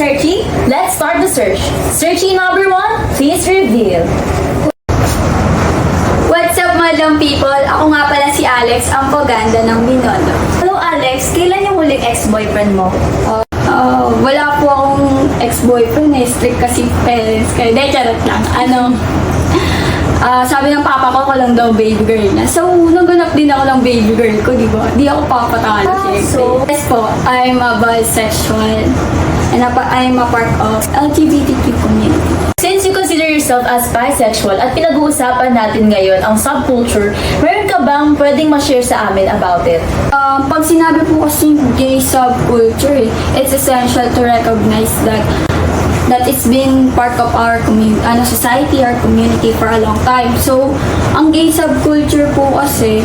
searching? Let's start the search. Searching number 1, please reveal. What's up, madam people? Ako nga pala si Alex, ang paganda ng Binondo. Hello Alex, kailan yung huling ex-boyfriend mo? Wala po akong ex-boyfriend eh. Strict kasi parents ko. Hindi, charot lang. Sabi ng papa ko lang daw baby girl na. So, naganap din ako ng baby girl ko, di ba? Di ako papatalo, so, yes po, I'm a bisexual. And I'm a part of LGBTQ community. Since you consider yourself as bisexual at pinag-uusapan natin ngayon ang subculture, meron ka bang pwedeng ma-share sa amin about it? Pag sinabi po kasi gay subculture, it's essential to recognize that it's been part of our society, our community for a long time. So, ang gay subculture po kasi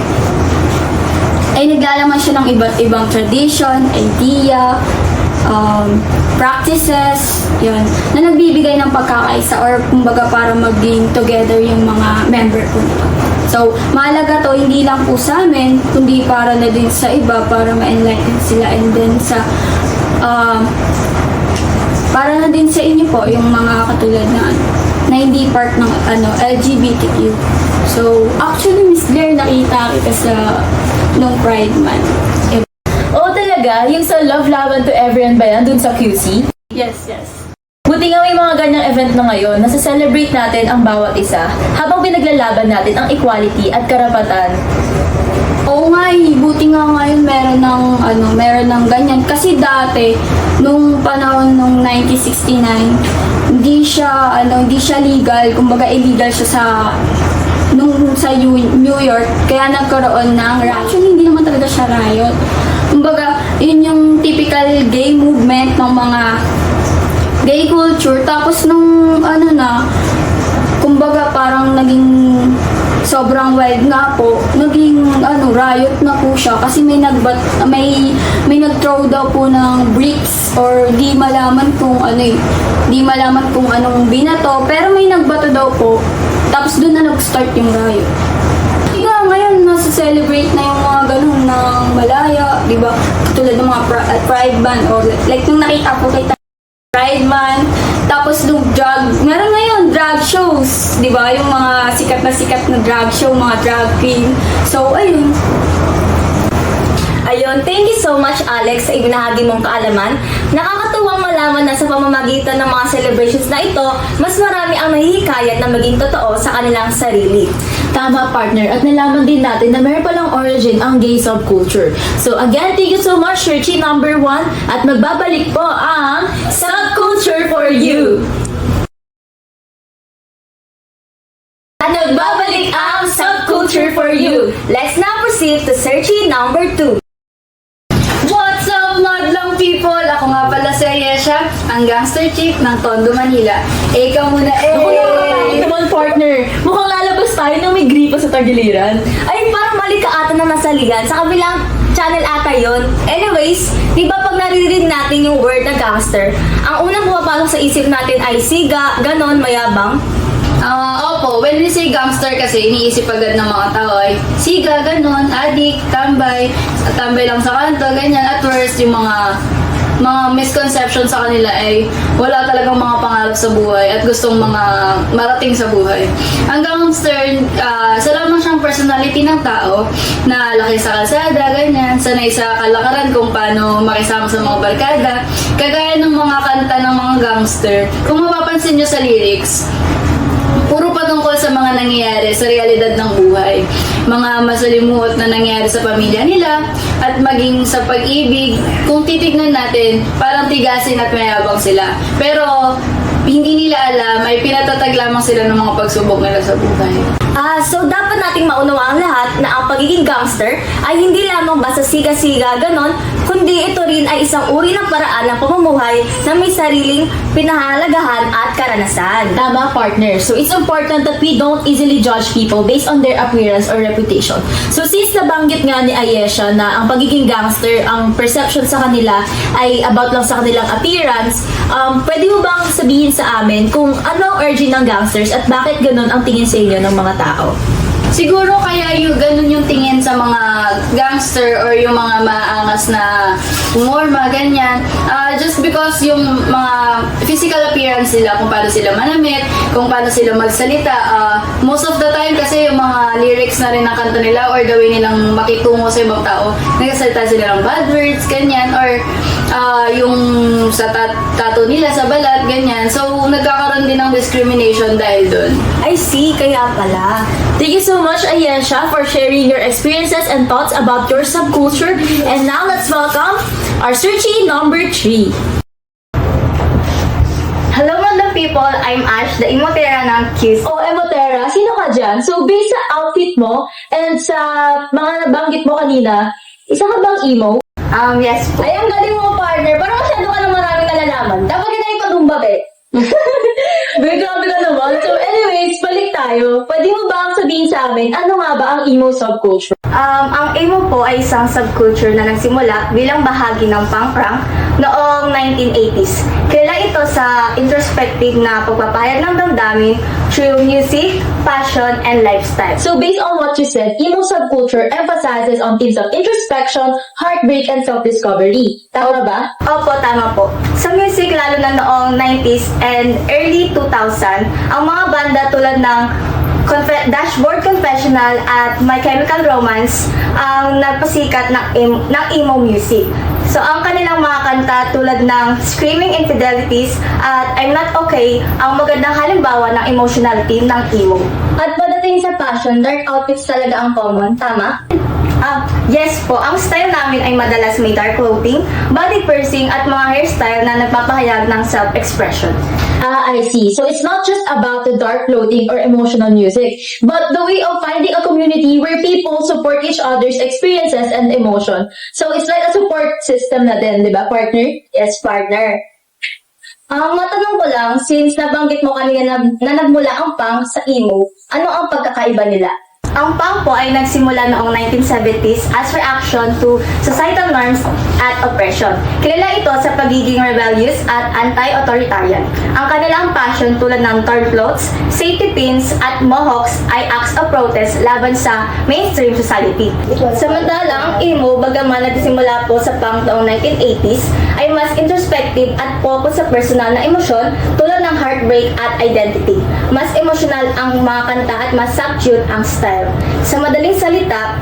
ay naglalaman siya ng iba't ibang tradition, idea, practices, yun, na nagbibigay ng pagkakaisa or kumbaga para maging together yung mga member po nito. So, mahalaga to hindi lang po sa amin, kundi para na din sa iba, para ma-enlighten sila, and then sa para na din sa inyo po yung mga katulad na hindi part ng LGBTQ. So, actually, Miss Blair, nakita kita sa nung Pride Month. Oo talaga, yung sa Love Laban to Everyone ba yan, dun sa QC? Yes. Buti nga may mga ganyang event na ngayon, nasa-celebrate natin ang bawat isa habang pinaglalaban natin ang equality at karapatan. Oo nga, buti nga ngayon meron ng ganyan. Kasi dati, nung panahon nung 1969, hindi siya legal, kumbaga illegal siya sa New York, kaya nagkaroon ng actually hindi naman talaga siya riot. Kumbaga, yun yung typical gay movement ng mga gay culture. Tapos nung kumbaga parang naging sobrang wild nga po, naging riot na po siya kasi may nag-throw daw po ng bricks or di malaman kung anong binato, pero may nagbato daw po. Tapos doon na nag-start yung riot. Ngayon, nasa-celebrate na yung mga ganun ng Malaya, di ba? Tulad ng mga Pride Month, or like nung nakita ko kay Pride Month, tapos nung meron ngayon, drag shows, di ba? Yung mga sikat na drag show, mga drag queen. So, ayun. Ayun, thank you so much Alex sa ibinahagi mong kaalaman. Nakakatuwang malaman na sa pamamagitan ng mga celebrations na ito, mas marami ang mahihikayat na maging totoo sa kanilang sarili. Tama partner, at nalaman din natin na meron palang origin ang gay subculture. So again, thank you so much, Searching number 1, at magbabalik po ang Subculture for You. At nagbabalik ang Subculture for You. Let's now proceed to Searching number 2. What's up, madlang people? Ako nga pala si Ayesha, ang gangster chick ng Tondo, Manila. Ikaw muna, Naman partner, mukhang lalabas tayo nang may gripa sa tagiliran. Ay, parang mali ka ata na nasaligan. Sa kabilang channel ata yun. Anyways, di ba pag naririnig natin yung word na gangster, ang unang pumapasok sa isip natin ay siga, ganon, mayabang. Opo, when we say gangster kasi, iniisip agad ng mga tao ay siga, ganon, adik, tambay lang sa kanto, ganyan. At worst, yung mga misconception sa kanila ay wala talagang mga pangarap sa buhay at gustong mga marating sa buhay. Ang gangster, sa lamang siyang personality ng tao na laki sa kalsada, ganyan, sanay sa kalakaran kung paano makisama sa mga barkada. Kagaya ng mga kanta ng mga gangster, kung mapapansin nyo sa lyrics, puro patungkol sa mga nangyayari sa realidad ng buhay. Mga masalimuot na nangyayari sa pamilya nila at maging sa pag-ibig. Kung titignan natin, parang tigasin at mayabang sila. Pero hindi nila alam, ay pinatatag lamang sila ng mga pagsubok nila sa buhay. So dapat nating maunawaan lahat na ang pagiging gangster ay hindi lamang basta siga-siga ganon, kundi ito rin ay isang uri ng paraan ng pamumuhay na may sariling pinahalagahan at karanasan. Tama partner. So it's important that we don't easily judge people based on their appearance or reputation. So since nabanggit nga ni Ayesha na ang pagiging gangster, ang perception sa kanila ay about lang sa kanilang appearance, pwede mo bang sabihin sa amin kung ano ang origin ng gangsters at bakit ganon ang tingin sa inyo ng mga tao? Siguro kaya yung ganun yung tingin sa mga gangster or yung mga maangas na umorma, ganyan. Just because yung mga physical appearance nila, kung paano sila manamit, kung paano sila magsalita, most of the time kasi yung mga lyrics na rin ng kanta nila or the way nilang makitungo sa ibang tao, nagsasalita sila ng bad words, ganyan, or yung sa tattoo nila sa balat, ganyan. So, nagkakaroon din ng discrimination dahil dun. I see, kaya pala. Thank you so much, Ayesha, for sharing your experiences and thoughts about your subculture. And now let's welcome our searchee number 3. Hello mga people, I'm Ash, the Imotera ng Kiss. Oh, Emotera, sino ka dyan? So, based sa outfit mo and sa mga nabanggit mo kanina, isa ka bang emo? Yes po. Ay, ang galing mo, partner. Parang masyado ka ng maraming nalalaman. Dapat ka na yung patumba, be. Be, grabe ka naman. So, anyways, balik tayo. Pwede mo ba ang sabihin sa amin, ano nga ba ang emo subculture? Ang emo po ay isang subculture na nagsimula bilang bahagi ng punk rock noong 1980s. Kilala ito sa introspective na pagpapahayag ng damdamin through music, passion, and lifestyle. So, based on what you said, emo subculture emphasizes on themes of introspection, heartbreak, and self-discovery. Tama ba? Opo, tama po. Sa music, lalo na noong 90s and early 2000, ang mga banda tulad ng Dashboard Confessional at My Chemical Romance ang nagpasikat ng emo music. So, ang kanilang mga kanta tulad ng Screaming Infidelities at I'm Not Okay ang magandang halimbawa ng emotionality ng emo. At pagdating sa fashion, dark outfits talaga ang common. Tama? Yes po, ang style namin ay madalas may dark clothing, body piercing at mga hairstyle na nagpapahayag ng self-expression. I see. So it's not just about the dark clothing or emotional music, but the way of finding a community where people support each other's experiences and emotion. So it's like a support system na din, di ba, partner? Yes, partner. Matanong ko lang, since nabanggit mo kanina na nagmula ang punk sa emo, ano ang pagkakaiba nila? Ang punk po ay nagsimula noong 1970s as reaction to societal norms at oppression. Kilala ito sa pagiging rebellious at anti-authoritarian. Ang kanilang passion tulad ng torn clothes, safety pins at mohawks ay acts of protest laban sa mainstream society. Samantalang ang emo, bagaman nagsimula po sa punk noong 1980s, ay mas introspective at focus sa personal na emosyon tulad ng heartbreak at identity. Mas emotional ang mga kanta at mas subdued ang style. Sa madaling salita,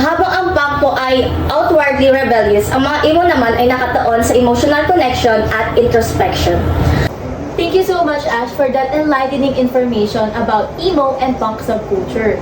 habang ang punk po ay outwardly rebellious, ang mga emo naman ay nakataon sa emotional connection at introspection. Thank you so much, Ash, for that enlightening information about emo and punk subculture.